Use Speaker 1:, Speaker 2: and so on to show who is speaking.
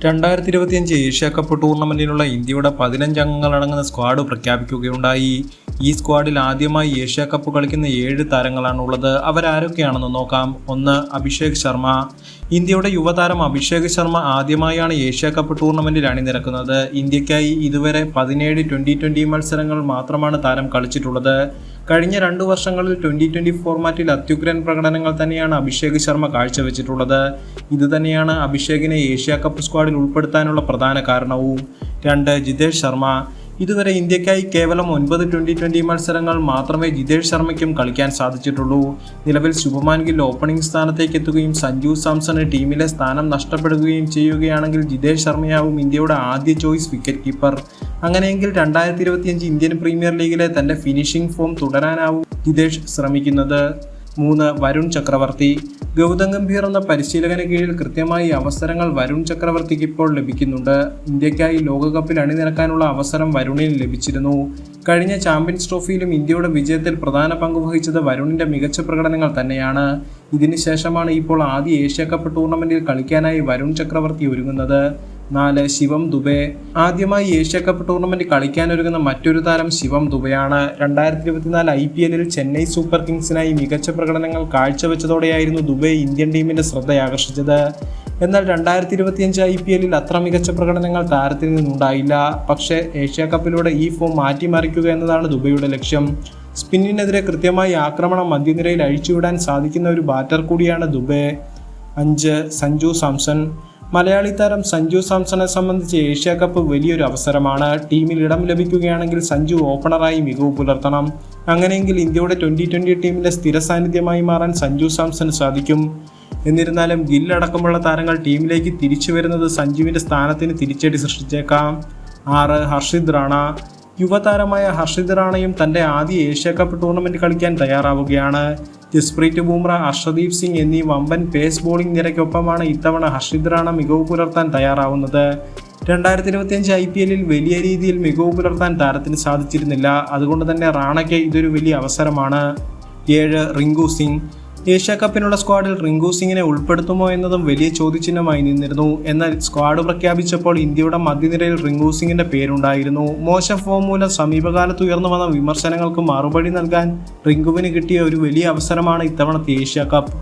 Speaker 1: 2025 Asia cup ടൂർണമെന്റിനുള്ള ഇന്ത്യയുടെ 15 അംഗങ്ങളടങ്ങുന്ന squad പ്രഖ്യാപിക്കുകയുണ്ടായി. ഈ സ്ക്വാഡിൽ ആദ്യമായി ഏഷ്യ കപ്പ് കളിക്കുന്ന 7 താരങ്ങളാണുള്ളത്. അവരാരൊക്കെയാണെന്ന് നോക്കാം. 1. അഭിഷേക് ശർമ്മ. ഇന്ത്യയുടെ യുവതാരം അഭിഷേക് ശർമ്മ ആദ്യമായാണ് ഏഷ്യ കപ്പ് ടൂർണമെന്റിൽ അണിനിരക്കുന്നത്. ഇന്ത്യക്കായി ഇതുവരെ 17 T20 മത്സരങ്ങൾ മാത്രമാണ് താരം കളിച്ചിട്ടുള്ളത്. കഴിഞ്ഞ 2 വർഷങ്ങളിൽ T20 ഫോർമാറ്റിൽ അത്യുഗ്രൻ പ്രകടനങ്ങൾ തന്നെയാണ് അഭിഷേക് ശർമ്മ കാഴ്ചവെച്ചിട്ടുള്ളത്. ഇതുതന്നെയാണ് അഭിഷേകിനെ ഏഷ്യ കപ്പ് സ്ക്വാഡിൽ ഉൾപ്പെടുത്താനുള്ള പ്രധാന കാരണവും. 2. ജിതേഷ് ശർമ്മ. ഇതുവരെ ഇന്ത്യക്കായി കേവലം 9 T20 മത്സരങ്ങൾ മാത്രമേ ജിതേഷ് ശർമ്മയ്ക്കും കളിക്കാൻ സാധിച്ചിട്ടുള്ളൂ. നിലവിൽ ശുഭമാൻ ഗിൽ ഓപ്പണിംഗ് സ്ഥാനത്തേക്ക് എത്തുകയും സഞ്ജു സാംസണ് ടീമിലെ സ്ഥാനം നഷ്ടപ്പെടുകയും ചെയ്യുകയാണെങ്കിൽ ജിതേഷ് ശർമ്മയാവും ഇന്ത്യയുടെ ആദ്യ ചോയ്സ് വിക്കറ്റ് കീപ്പർ. അങ്ങനെയെങ്കിൽ 2025 ഇന്ത്യൻ പ്രീമിയർ ലീഗിലെ തന്റെ ഫിനിഷിംഗ് ഫോം തുടരാനാവും ജിതേഷ് ശ്രമിക്കുന്നത്. 3. വരുൺ ചക്രവർത്തി. ഗൗതം ഗംഭീർ എന്ന പരിശീലകന് കീഴിൽ കൃത്യമായി അവസരങ്ങൾ വരുൺ ചക്രവർത്തിക്ക് ഇപ്പോൾ ലഭിക്കുന്നുണ്ട്. ഇന്ത്യക്കായി ലോകകപ്പിൽ അണിനിരക്കാനുള്ള അവസരം വരുണിന് ലഭിച്ചിരുന്നു. കഴിഞ്ഞ ചാമ്പ്യൻസ് ട്രോഫിയിലും ഇന്ത്യയുടെ വിജയത്തിൽ പ്രധാന പങ്കുവഹിച്ചത് വരുണിന്റെ മികച്ച പ്രകടനങ്ങൾ തന്നെയാണ്. ഇതിന് ശേഷമാണ് ഇപ്പോൾ ആദ്യ ഏഷ്യ കപ്പ് ടൂർണമെന്റിൽ കളിക്കാനായി വരുൺ ചക്രവർത്തി ഒരുങ്ങുന്നത്. 4. ശിവം ദുബെ. ആദ്യമായി ഏഷ്യ കപ്പ് ടൂർണമെന്റ് കളിക്കാനൊരുങ്ങുന്ന മറ്റൊരു താരം ശിവം ദുബെയാണ്. 2024 IPL ചെന്നൈ സൂപ്പർ കിങ്സിനായി മികച്ച പ്രകടനങ്ങൾ കാഴ്ചവെച്ചതോടെയായിരുന്നു ദുബെ ഇന്ത്യൻ ടീമിന്റെ ശ്രദ്ധയാകർഷിച്ചത്. എന്നാൽ 2025 IPL അത്ര മികച്ച പ്രകടനങ്ങൾ താരത്തിൽ നിന്നുണ്ടായില്ല. പക്ഷേ ഏഷ്യ കപ്പിലൂടെ ഈ ഫോം മാറ്റിമറിക്കുക എന്നതാണ് ദുബെയുടെ ലക്ഷ്യം. സ്പിന്നിനെതിരെ കൃത്യമായി ആക്രമണം മധ്യനിരയിൽ അഴിച്ചുവിടാൻ സാധിക്കുന്ന ഒരു ബാറ്റർ കൂടിയാണ് ദുബെ. 5. സഞ്ജു സാംസൺ. മലയാളി താരം സഞ്ജു സാംസണെ സംബന്ധിച്ച് ഏഷ്യ കപ്പ് വലിയൊരു അവസരമാണ്. ടീമിൽ ഇടം ലഭിക്കുകയാണെങ്കിൽ സഞ്ജു ഓപ്പണറായി മികവ് പുലർത്തണം. അങ്ങനെയെങ്കിൽ ഇന്ത്യയുടെ T20 ടീമിലെ സ്ഥിര സാന്നിധ്യമായി മാറാൻ സഞ്ജു സാംസണ് സാധിക്കും. എന്നിരുന്നാലും ഗിൽ അടക്കമുള്ള താരങ്ങൾ ടീമിലേക്ക് തിരിച്ചു വരുന്നത് സഞ്ജുവിന്റെ സ്ഥാനത്തിന് തിരിച്ചടി സൃഷ്ടിച്ചേക്കാം. 6. ഹർഷിത് റാണ. യുവതാരമായ ഹർഷിത് റാണയും തന്റെ ആദ്യ ഏഷ്യ കപ്പ് ടൂർണമെന്റ് കളിക്കാൻ തയ്യാറാവുകയാണ്. ജസ്പ്രീത് ബുംറ, അർഷദീപ് സിംഗ് എന്നീ വമ്പൻ പേസ് ബോളിംഗ് നിരയ്ക്കൊപ്പമാണ് ഇത്തവണ ഹർഷിത് റാണ മികവ് പുലർത്താൻ തയ്യാറാവുന്നത്. 2025 IPL വലിയ രീതിയിൽ മികവ് പുലർത്താൻ താരത്തിന് സാധിച്ചിരുന്നില്ല. അതുകൊണ്ട് തന്നെ റാണയ്ക്ക് ഇതൊരു വലിയ അവസരമാണ്. 7. റിങ്കു സിംഗ്. ഏഷ്യ കപ്പിനുള്ള സ്ക്വാഡിൽ റിങ്കു സിംഗിനെ ഉൾപ്പെടുത്തുമോ എന്നതും വലിയ ചോദ്യചിഹ്നമായി നിന്നിരുന്നു. എന്നാൽ സ്ക്വാഡ് പ്രഖ്യാപിച്ചപ്പോൾ ഇന്ത്യയുടെ മധ്യനിരയിൽ റിങ്കു സിംഗിന്റെ പേരുണ്ടായിരുന്നു. മോശം ഫോം മൂലം സമീപകാലത്ത് ഉയർന്നു വന്ന വിമർശനങ്ങൾക്ക് മറുപടി നൽകാൻ റിങ്കുവിന് കിട്ടിയ ഒരു വലിയ അവസരമാണ് ഇത്തവണത്തെ ഏഷ്യ കപ്പ്.